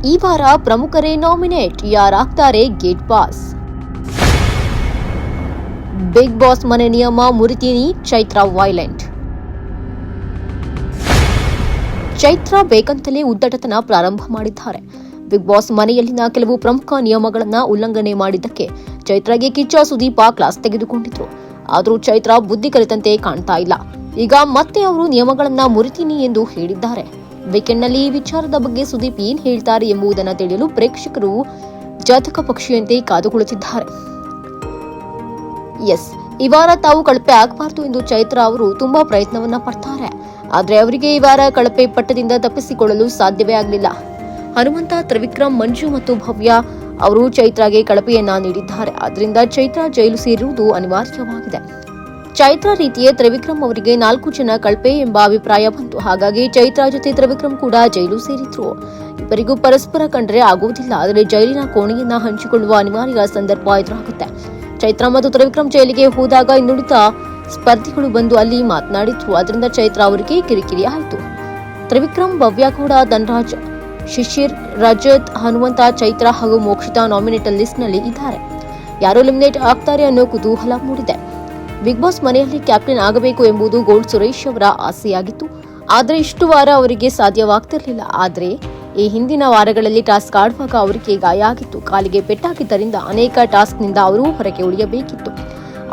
ಈ ವಾರ ಪ್ರಮುಖರೇ ನಾಮಿನೇಟ್, ಯಾರಾಗ್ತಾರೆ ಗೇಟ್ ಪಾಸ್? ಬಿಗ್ ಬಾಸ್ ಮನೆ ನಿಯಮ ಮುರಿತೀನಿ ಚೈತ್ರಾ ವೈಲೆಂಟ್. ಚೈತ್ರಾ ಬೇಕಂತಲೇ ಉದ್ದಟತನ ಪ್ರಾರಂಭ ಮಾಡಿದ್ದಾರೆ. ಬಿಗ್ ಬಾಸ್ ಮನೆಯಲ್ಲಿನ ಕೆಲವು ಪ್ರಮುಖ ನಿಯಮಗಳನ್ನ ಉಲ್ಲಂಘನೆ ಮಾಡಿದ್ದಕ್ಕೆ ಚೈತ್ರಾಗೆ ಕಿಚ್ಚ ಸುದೀಪ ಕ್ಲಾಸ್ ತೆಗೆದುಕೊಂಡಿದ್ರು. ಆದರೂ ಚೈತ್ರಾ ಬುದ್ಧಿ ಕಲಿತಂತೆ ಕಾಣ್ತಾ ಇಲ್ಲ. ಈಗ ಮತ್ತೆ ಅವರು ನಿಯಮಗಳನ್ನ ಮುರಿತೀನಿ ಎಂದು ಹೇಳಿದ್ದಾರೆ. ವೀಕೆಂಡ್ನಲ್ಲಿ ಈ ವಿಚಾರದ ಬಗ್ಗೆ ಸುದೀಪ್ ಏನ್ ಹೇಳ್ತಾರೆ ಎಂಬುದನ್ನು ತಿಳಿಯಲು ಪ್ರೇಕ್ಷಕರು ಜಾತಕ ಪಕ್ಷಿಯಂತೆ ಕಾದುಕೊಳ್ಳುತ್ತಿದ್ದಾರೆ. ಈ ವಾರ ತಾವು ಕಳಪೆ ಆಗಬಾರದು ಎಂದು ಚೈತ್ರಾ ಅವರು ತುಂಬಾ ಪ್ರಯತ್ನವನ್ನ ಪಡ್ತಾರೆ. ಆದ್ರೆ ಅವರಿಗೆ ಈ ವಾರ ಕಳಪೆ ಪಟ್ಟದಿಂದ ತಪ್ಪಿಸಿಕೊಳ್ಳಲು ಸಾಧ್ಯವೇ ಆಗಲಿಲ್ಲ. ಹನುಮಂತ, ತ್ರಿವಿಕ್ರಮ್, ಮಂಜು ಮತ್ತು ಭವ್ಯ ಅವರು ಚೈತ್ರಾಗೆ ಕಳಪೆಯನ್ನ ನೀಡಿದ್ದಾರೆ. ಆದ್ರಿಂದ ಚೈತ್ರಾ ಜೈಲು ಸೇರುವುದು ಅನಿವಾರ್ಯವಾಗಿದೆ. ಚೈತ್ರಾ ರೀತಿಯೇ ತ್ರಿವಿಕ್ರಮ್ ಅವರಿಗೆ 4 ಜನ ಕಳಪೆ ಎಂಬ ಅಭಿಪ್ರಾಯ ಬಂತು. ಹಾಗಾಗಿ ಚೈತ್ರಾ ಜೊತೆ ತ್ರಿವಿಕ್ರಮ್ ಕೂಡ ಜೈಲು ಸೇರಿದ್ರು. ಇಬ್ಬರಿಗೂ ಪರಸ್ಪರ ಕಂಡ್ರೆ ಆಗುವುದಿಲ್ಲ. ಆದರೆ ಜೈಲಿನ ಕೋಣೆಯನ್ನ ಹಂಚಿಕೊಳ್ಳುವ ಅನಿವಾರ್ಯ ಸಂದರ್ಭ ಎದುರಾಗುತ್ತೆ. ಚೈತ್ರಾ ಮತ್ತು ತ್ರಿವಿಕ್ರಮ್ ಜೈಲಿಗೆ ಹೋದಾಗ ಇನ್ನುಳಿದ ಸ್ಪರ್ಧಿಗಳು ಬಂದು ಅಲ್ಲಿ ಮಾತನಾಡಿದ್ರು. ಅದರಿಂದ ಚೈತ್ರಾ ಅವರಿಗೆ ಕಿರಿಕಿರಿ ಆಯಿತು. ತ್ರಿವಿಕ್ರಮ್, ಭವ್ಯ ಕೂಡ, ಧನರಾಜ್, ಶಿಶಿರ್, ರಜತ್, ಹನುಮಂತ, ಚೈತ್ರಾ ಹಾಗೂ ಮೋಕ್ಷಿತಾ ನಾಮಿನೇಟ್ ಲಿಸ್ಟ್ ನಲ್ಲಿ ಇದ್ದಾರೆ. ಯಾರು ಎಲಿಮಿನೇಟ್ ಆಗ್ತಾರೆ ಅನ್ನೋ ಕುತೂಹಲ ಮೂಡಿದೆ. ಬಿಗ್ ಬಾಸ್ ಮನೆಯಲ್ಲಿ ಕ್ಯಾಪ್ಟನ್ ಆಗಬೇಕು ಎಂಬುದು ಗೋಲ್ಡ್ ಸುರೇಶ್ ಅವರ ಆಸೆಯಾಗಿತ್ತು. ಆದರೆ ಇಷ್ಟು ವಾರ ಅವರಿಗೆ ಸಾಧ್ಯವಾಗ್ತಿರಲಿಲ್ಲ. ಆದರೆ ಈ ಹಿಂದಿನ ವಾರಗಳಲ್ಲಿ ಟಾಸ್ಕ್ ಆಡುವಾಗ ಅವರಿಗೆ ಗಾಯ ಆಗಿತ್ತು. ಕಾಲಿಗೆ ಪೆಟ್ಟಾಗಿದ್ದರಿಂದ ಅನೇಕ ಟಾಸ್ಕ್ನಿಂದ ಅವರು ಹೊರಗೆ ಉಳಿಯಬೇಕಿತ್ತು.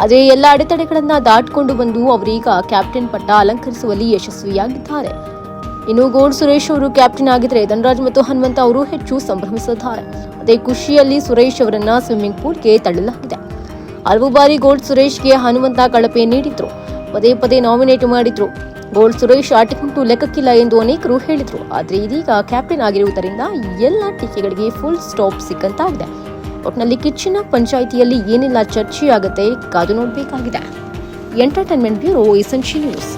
ಆದರೆ ಎಲ್ಲ ಅಡೆತಡೆಗಳನ್ನ ದಾಟಿಕೊಂಡು ಬಂದು ಅವರೀಗ ಕ್ಯಾಪ್ಟನ್ ಪಟ್ಟ ಅಲಂಕರಿಸುವಲ್ಲಿ ಯಶಸ್ವಿಯಾಗಿದ್ದಾರೆ. ಇನ್ನು ಗೋಲ್ಡ್ ಸುರೇಶ್ ಅವರು ಕ್ಯಾಪ್ಟನ್ ಆಗಿದ್ರೆ ಧನರಾಜ್ ಮತ್ತು ಹನುಮಂತ ಅವರು ಹೆಚ್ಚು ಸಂಭ್ರಮಿಸಿದ್ದಾರೆ. ಅದೇ ಖುಷಿಯಲ್ಲಿ ಸುರೇಶ್ ಅವರನ್ನ ಸ್ವಿಮ್ಮಿಂಗ್ ಪೂಲ್ಗೆ ತಳ್ಳಲಾಗಿದೆ. ಹಲವು ಬಾರಿ ಗೋಲ್ಡ್ ಸುರೇಶ್ಗೆ ಹನುಮಂತ ಕಳಪೆ ನೀಡಿದ್ರು. ಪದೇ ಪದೇ ನಾಮಿನೇಟ್ ಮಾಡಿದ್ರು. ಗೋಲ್ಡ್ ಸುರೇಶ್ ಆಟಿಕುಂಟು ಲೆಕ್ಕಕ್ಕಿಲ್ಲ ಎಂದು ಅನೇಕರು ಹೇಳಿದ್ರು. ಆದರೆ ಇದೀಗ ಕ್ಯಾಪ್ಟನ್ ಆಗಿರುವುದರಿಂದ ಎಲ್ಲ ಟೀಕೆಗಳಿಗೆ ಫುಲ್ ಸ್ಟಾಪ್ ಸಿಕ್ಕಂತಾಗಿದೆ. ಒಟ್ನಲ್ಲಿ ಕಿಚ್ಚಿನ ಪಂಚಾಯಿತಿಯಲ್ಲಿ ಏನೆಲ್ಲ ಚರ್ಚೆಯಾಗುತ್ತೆ ಕಾದು ನೋಡಬೇಕಾಗಿದೆ. Entertainment bureau, essential news.